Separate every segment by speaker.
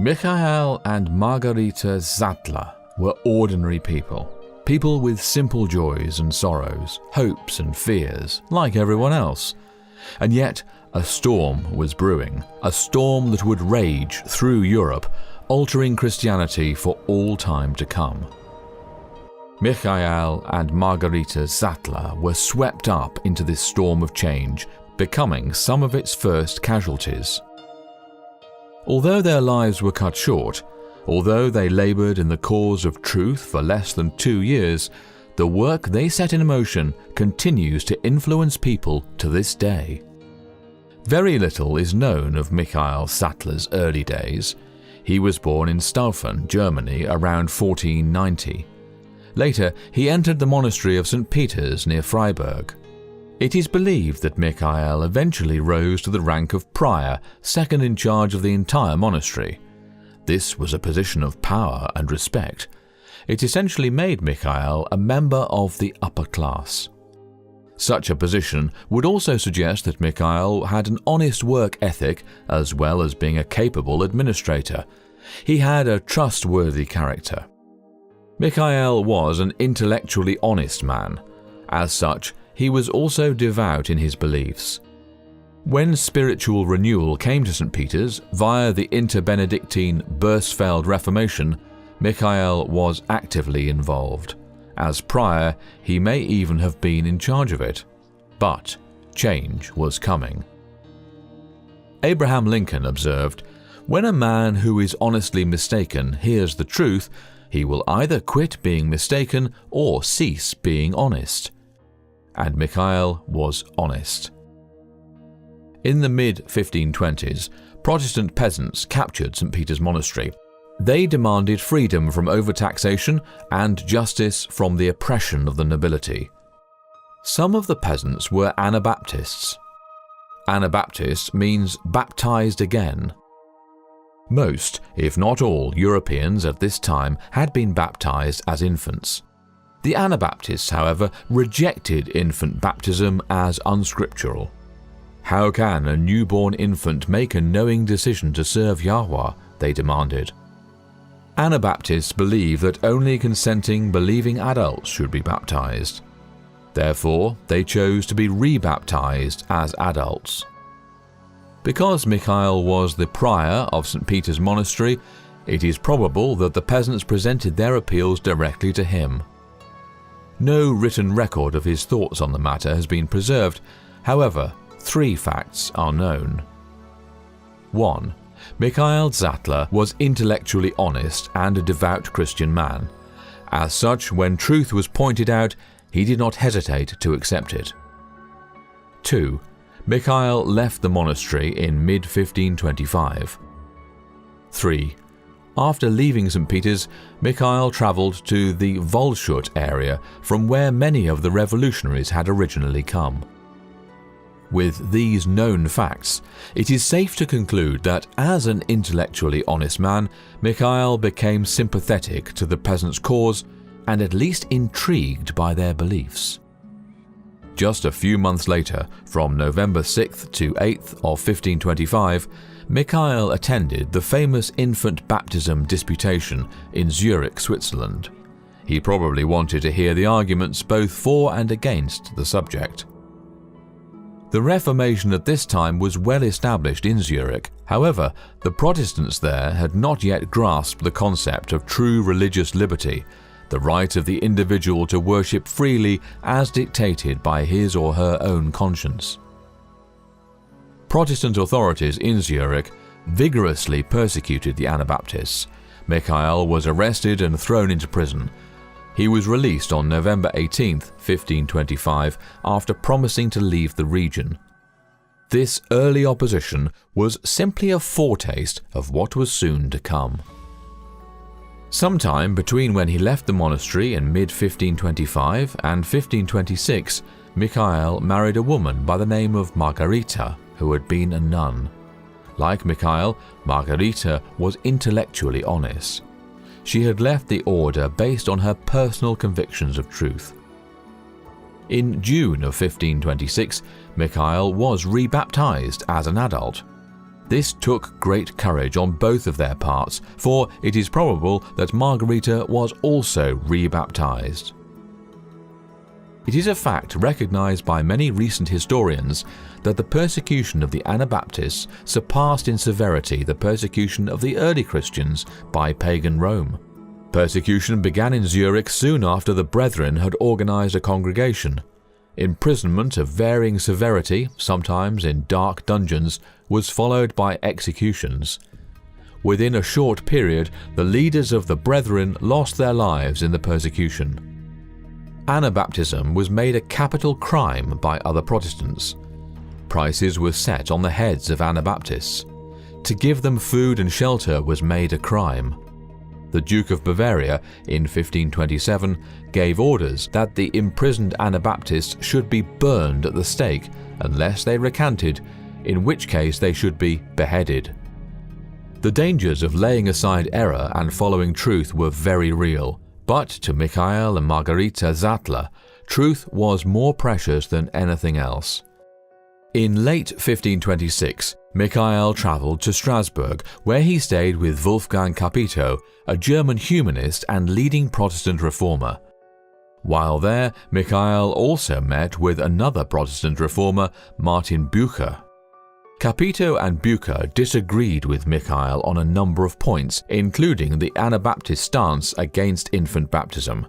Speaker 1: Michael and Margaretha Sattler were ordinary people. People with simple joys and sorrows, hopes and fears, like everyone else. And yet, a storm was brewing, a storm that would rage through Europe, altering Christianity for all time to come. Michael and Margaretha Sattler were swept up into this storm of change, becoming some of its first casualties. Although their lives were cut short, although they laboured in the cause of truth for less than 2 years, the work they set in motion continues to influence people to this day. Very little is known of Michael Sattler's early days. He was born in Staufen, Germany, around 1490. Later, he entered the monastery of St. Peter's near Freiburg. It is believed that Michael eventually rose to the rank of prior, second in charge of the entire monastery. This was a position of power and respect. It essentially made Michael a member of the upper class. Such a position would also suggest that Michael had an honest work ethic as well as being a capable administrator. He had a trustworthy character. Michael was an intellectually honest man. As such, he was also devout in his beliefs. When spiritual renewal came to St. Peter's via the inter-Benedictine Bursfeld Reformation, Michael was actively involved. As prior, he may even have been in charge of it. But change was coming. Abraham Lincoln observed, "When a man who is honestly mistaken hears the truth, he will either quit being mistaken or cease being honest." And Michael was honest. In the mid-1520s, Protestant peasants captured St. Peter's Monastery. They demanded freedom from overtaxation and justice from the oppression of the nobility. Some of the peasants were anabaptists. Anabaptist means baptized again. Most, if not all, Europeans at this time had been baptized as infants. The Anabaptists, however, rejected infant baptism as unscriptural. How can a newborn infant make a knowing decision to serve Yahuwah? They demanded. Anabaptists believe that only consenting, believing adults should be baptized. Therefore, they chose to be rebaptized as adults. Because Michael was the prior of St. Peter's Monastery, it is probable that the peasants presented their appeals directly to him. No written record of his thoughts on the matter has been preserved. However, 3 facts are known. 1. Michael Sattler was intellectually honest and a devout Christian man. As such, when truth was pointed out, he did not hesitate to accept it. 2. Michael left the monastery in mid-1525. 3. After leaving St. Peter's, Michael travelled to the Volschut area from where many of the revolutionaries had originally come. With these known facts, it is safe to conclude that as an intellectually honest man, Michael became sympathetic to the peasants' cause and at least intrigued by their beliefs. Just a few months later, from November 6th to 8th of 1525, Michael attended the famous infant baptism disputation in Zurich, Switzerland. He probably wanted to hear the arguments both for and against the subject. The Reformation at this time was well established in Zurich. However, the Protestants there had not yet grasped the concept of true religious liberty, the right of the individual to worship freely as dictated by his or her own conscience. Protestant authorities in Zurich vigorously persecuted the Anabaptists. Michael was arrested and thrown into prison. He was released on November 18, 1525, after promising to leave the region. This early opposition was simply a foretaste of what was soon to come. Sometime between when he left the monastery in mid-1525 and 1526, Michael married a woman by the name of Margaretha, who had been a nun. Like Michael, Margaretha was intellectually honest. She had left the order based on her personal convictions of truth. In June of 1526, Michael was rebaptized as an adult. This took great courage on both of their parts, for it is probable that Margaretha was also rebaptized. It is a fact recognized by many recent historians that the persecution of the Anabaptists surpassed in severity the persecution of the early Christians by pagan Rome. Persecution began in Zurich soon after the Brethren had organized a congregation. Imprisonment of varying severity, sometimes in dark dungeons, was followed by executions. Within a short period, the leaders of the Brethren lost their lives in the persecution. Anabaptism was made a capital crime by other Protestants. Prices were set on the heads of Anabaptists. To give them food and shelter was made a crime. The Duke of Bavaria, in 1527, gave orders that the imprisoned Anabaptists should be burned at the stake unless they recanted, in which case they should be beheaded. The dangers of laying aside error and following truth were very real, but to Michael and Margaretha Sattler, truth was more precious than anything else. In late 1526, Michael travelled to Strasbourg, where he stayed with Wolfgang Capito, a German humanist and leading Protestant reformer. While there, Michael also met with another Protestant reformer, Martin Bucer. Capito and Bucer disagreed with Michael on a number of points, including the Anabaptist stance against infant baptism.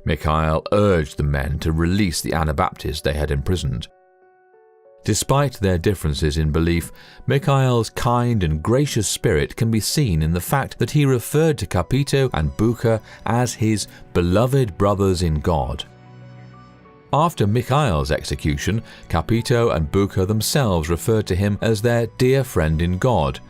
Speaker 1: Michael urged the men to release the Anabaptists they had imprisoned. Despite their differences in belief, Michael's kind and gracious spirit can be seen in the fact that he referred to Capito and Bucer as his beloved brothers in God. After Michael's execution, Capito and Bucer themselves referred to him as their dear friend in God.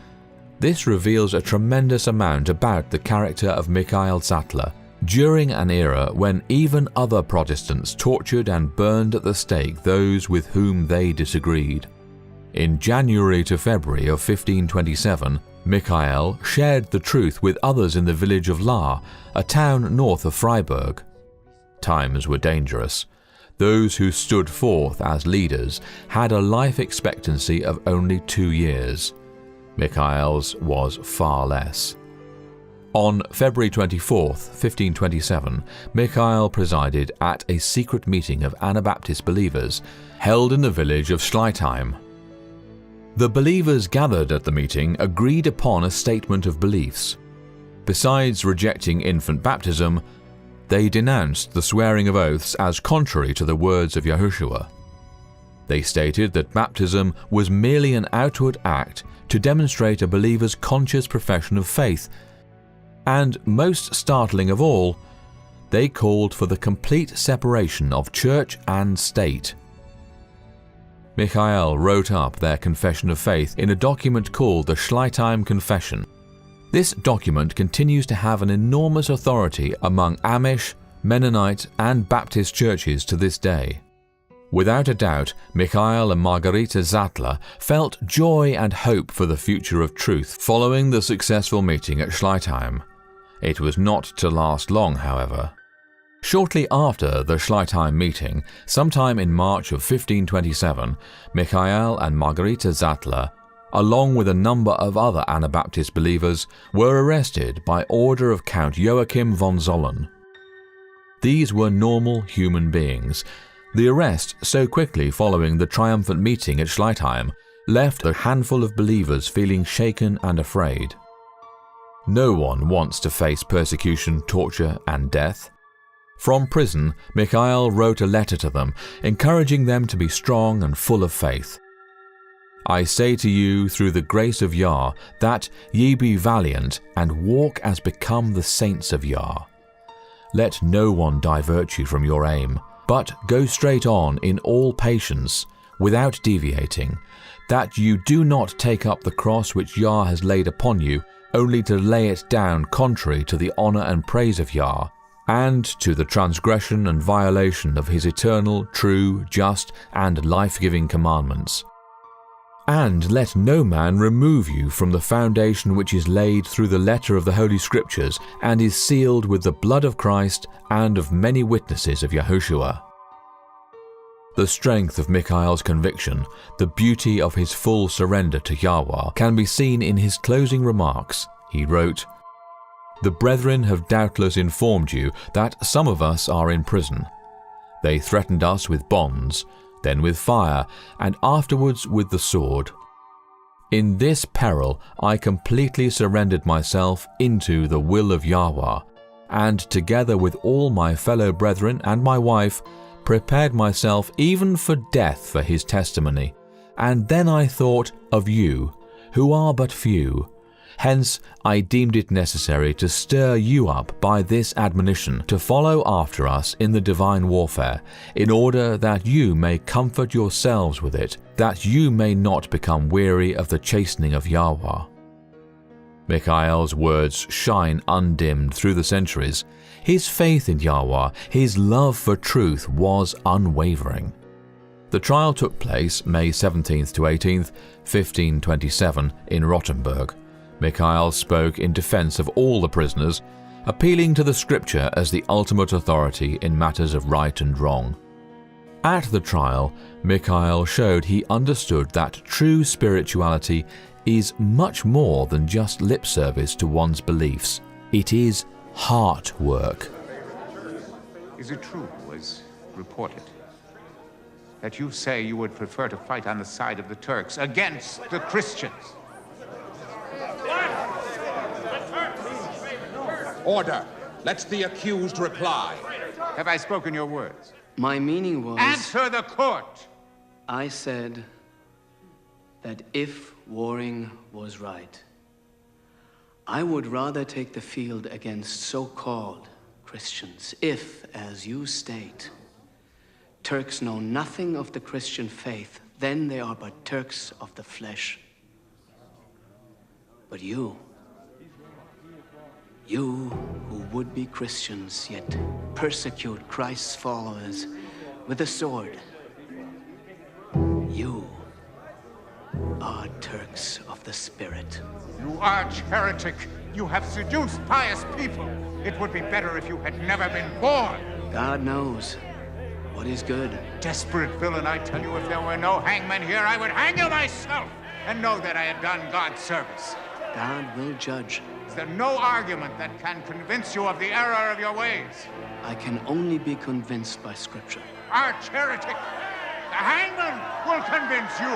Speaker 1: This reveals a tremendous amount about the character of Michael Sattler, during an era when even other Protestants tortured and burned at the stake those with whom they disagreed. In January to February of 1527, Michael shared the truth with others in the village of La, a town north of Freiburg. Times were dangerous. Those who stood forth as leaders had a life expectancy of only 2 years. Michael's was far less. On February 24, 1527, Michael presided at a secret meeting of Anabaptist believers held in the village of Schleitheim. The believers gathered at the meeting agreed upon a statement of beliefs. Besides rejecting infant baptism, they denounced the swearing of oaths as contrary to the words of Yahuwah. They stated that baptism was merely an outward act to demonstrate a believer's conscious profession of faith, and, most startling of all, they called for the complete separation of church and state. Michael wrote up their confession of faith in a document called the Schleitheim Confession. This document continues to have an enormous authority among Amish, Mennonite, and Baptist churches to this day. Without a doubt, Michael and Margaretha Sattler felt joy and hope for the future of truth following the successful meeting at Schleitheim. It was not to last long, however. Shortly after the Schleitheim meeting, sometime in March of 1527, Michael and Margaretha Sattler, along with a number of other Anabaptist believers, were arrested by order of Count Joachim von Zollen. These were normal human beings. The arrest, so quickly following the triumphant meeting at Schleitheim, left a handful of believers feeling shaken and afraid. No one wants to face persecution, torture, and death. From prison, Michael wrote a letter to them, encouraging them to be strong and full of faith. I say to you through the grace of Yah, that ye be valiant and walk as become the saints of Yah. Let no one divert you from your aim, but go straight on in all patience, without deviating, that you do not take up the cross which Yah has laid upon you, only to lay it down contrary to the honour and praise of Yah, and to the transgression and violation of his eternal, true, just, and life-giving commandments. And let no man remove you from the foundation which is laid through the letter of the Holy Scriptures, and is sealed with the blood of Christ and of many witnesses of Yahuwah. The strength of Mikhail's conviction, the beauty of his full surrender to Yahuwah, can be seen in his closing remarks. He wrote, "The brethren have doubtless informed you that some of us are in prison. They threatened us with bonds, then with fire, and afterwards with the sword. In this peril I completely surrendered myself into the will of Yahuwah, and together with all my fellow brethren and my wife, prepared myself even for death for his testimony. And then I thought of you, who are but few. Hence I deemed it necessary to stir you up by this admonition to follow after us in the divine warfare, in order that you may comfort yourselves with it, that you may not become weary of the chastening of Yahuwah." Mikhail's words shine undimmed through the centuries. His faith in Yahuwah, his love for truth was unwavering. The trial took place May 17th to 18th, 1527 in Rottenburg. Mikhail spoke in defense of all the prisoners, appealing to the scripture as the ultimate authority in matters of right and wrong. At the trial, Mikhail showed he understood that true spirituality is much more than just lip service to one's beliefs. It is heart work.
Speaker 2: Is it true, as reported, that you say you would prefer to fight on the side of the Turks against the Christians?
Speaker 3: Order. Let the accused reply.
Speaker 2: Have I spoken your words?
Speaker 4: My meaning was...
Speaker 2: Answer the court!
Speaker 4: I said that if warring was right, I would rather take the field against so-called Christians if, as you state, Turks know nothing of the Christian faith, then they are but Turks of the flesh. But you who would be Christians, yet persecute Christ's followers with a sword, you are Turks of the Spirit.
Speaker 2: You arch heretic! You have seduced pious people! It would be better if you had never been born!
Speaker 4: God knows what is good.
Speaker 2: Desperate villain, I tell you, if there were no hangman here, I would hang you myself and know that I had done God's service.
Speaker 4: God will judge.
Speaker 2: Is there no argument that can convince you of the error of your ways?
Speaker 4: I can only be convinced by Scripture.
Speaker 2: Arch heretic! The hangman will convince you!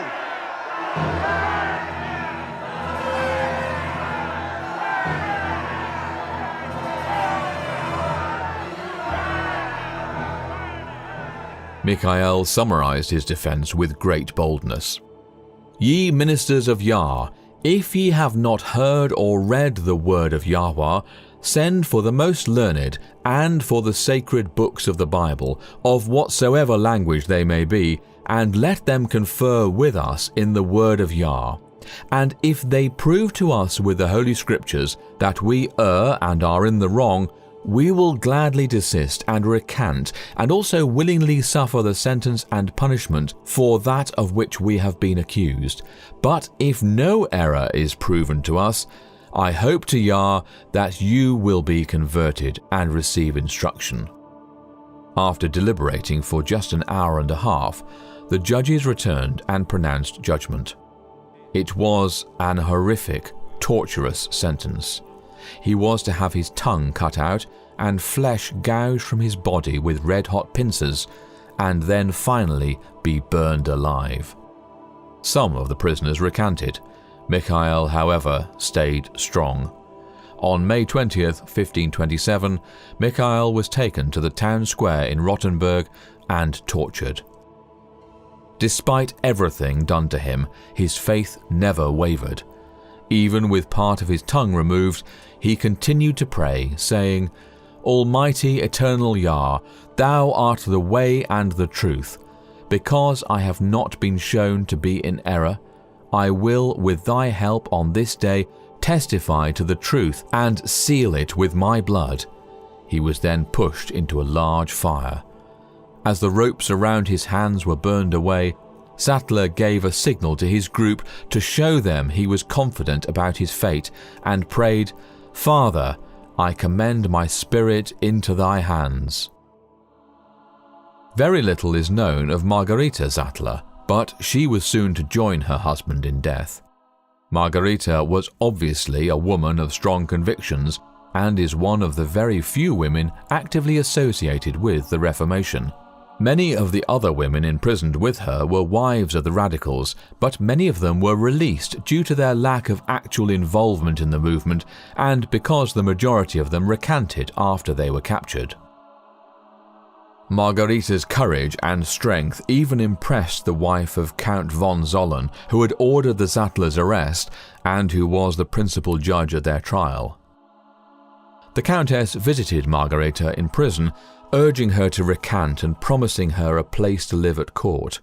Speaker 1: Mikhail summarized his defense with great boldness. "Ye ministers of Yah, if ye have not heard or read the word of Yahuwah, send for the most learned and for the sacred books of the Bible, of whatsoever language they may be, and let them confer with us in the word of Yah. And if they prove to us with the Holy Scriptures that we err and are in the wrong, we will gladly desist and recant, and also willingly suffer the sentence and punishment for that of which we have been accused. But if no error is proven to us, I hope to Yah that you will be converted and receive instruction." After deliberating for just an hour and a half, the judges returned and pronounced judgment. It was an horrific, torturous sentence. He was to have his tongue cut out and flesh gouged from his body with red-hot pincers, and then finally be burned alive. Some of the prisoners recanted. Mikhail, however, stayed strong. On May 20th, 1527, Mikhail was taken to the town square in Rottenburg and tortured. Despite everything done to him, his faith never wavered. Even with part of his tongue removed, he continued to pray, saying, "Almighty eternal Yah, thou art the way and the truth. Because I have not been shown to be in error, I will, with thy help on this day, testify to the truth and seal it with my blood." He was then pushed into a large fire. As the ropes around his hands were burned away, Sattler gave a signal to his group to show them he was confident about his fate, and prayed, "Father, I commend my spirit into thy hands." Very little is known of Margaretha Sattler, but she was soon to join her husband in death. Margaretha was obviously a woman of strong convictions and is one of the very few women actively associated with the Reformation. Many of the other women imprisoned with her were wives of the radicals, but many of them were released due to their lack of actual involvement in the movement and because the majority of them recanted after they were captured. Margaretha's courage and strength even impressed the wife of Count von Zollen, who had ordered the Sattlers' arrest and who was the principal judge at their trial. The Countess visited Margaretha in prison, urging her to recant and promising her a place to live at court.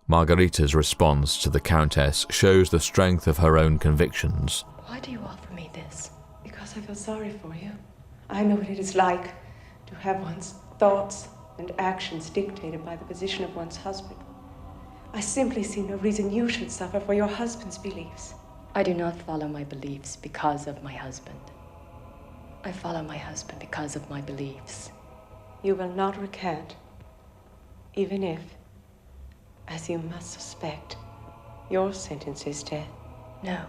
Speaker 1: Margaretha's response to the Countess shows the strength of her own convictions.
Speaker 5: Why do you offer me this?
Speaker 6: Because I feel sorry for you. I know what it is like to have one's thoughts and actions dictated by the position of one's husband. I simply see no reason you should suffer for your husband's beliefs.
Speaker 5: I do not follow my beliefs because of my husband. I follow my husband because of my beliefs.
Speaker 6: You will not recant, even if, as you must suspect, your sentence is death.
Speaker 5: No.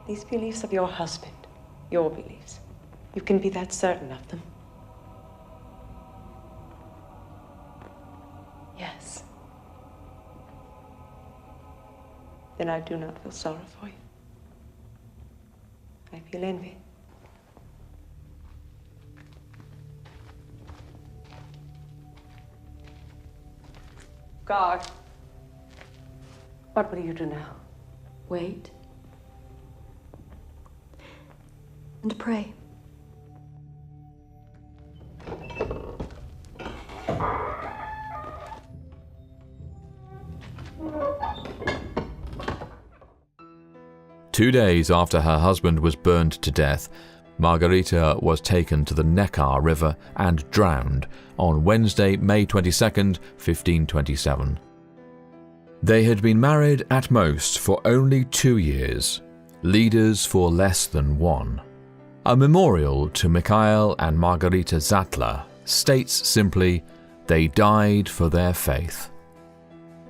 Speaker 6: These beliefs of your husband, your beliefs, you can be that certain of them.
Speaker 5: Yes.
Speaker 6: Then I do not feel sorrow for you. I feel envy. Guard, what will you do now?
Speaker 5: Wait. And pray.
Speaker 1: Two days after her husband was burned to death, Margaretha was taken to the Neckar River and drowned on Wednesday, May 22, 1527. They had been married at most for only 2 years, leaders for less than 1. A memorial to Mikhail and Margaretha Sattler states simply, "They died for their faith."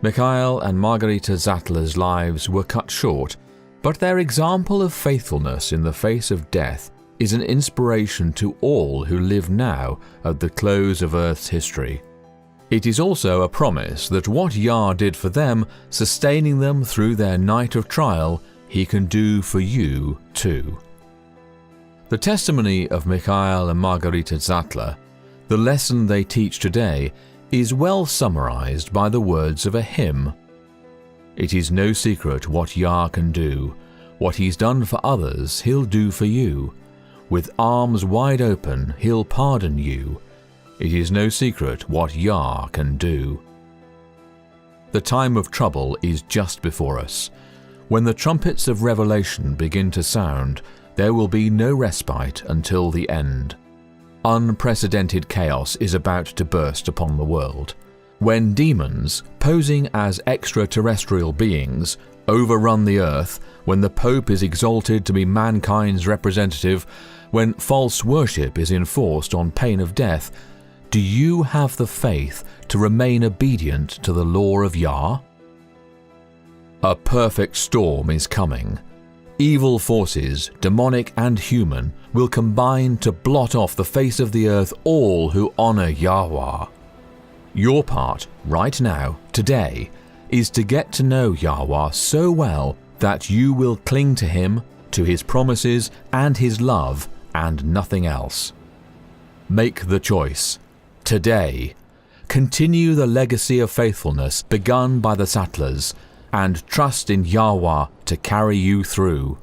Speaker 1: Mikhail and Margaretha Sattler's lives were cut short, but their example of faithfulness in the face of death is an inspiration to all who live now at the close of Earth's history. It is also a promise that what Yah did for them, sustaining them through their night of trial, He can do for you too. The testimony of Mikhail and Margaretha Sattler, the lesson they teach today, is well summarized by the words of a hymn. It is no secret what Yah can do. What He's done for others, He'll do for you. With arms wide open, He'll pardon you. It is no secret what Yah can do. The time of trouble is just before us. When the trumpets of revelation begin to sound, there will be no respite until the end. Unprecedented chaos is about to burst upon the world. When demons, posing as extraterrestrial beings, overrun the earth, when the Pope is exalted to be mankind's representative, when false worship is enforced on pain of death, do you have the faith to remain obedient to the law of Yah? A perfect storm is coming. Evil forces, demonic and human, will combine to blot off the face of the earth all who honor Yahuwah. Your part, right now, today, is to get to know Yahuwah so well that you will cling to Him, to His promises and His love, and nothing else. Make the choice. Today. Continue the legacy of faithfulness begun by the Sattlers, and trust in Yahuwah to carry you through.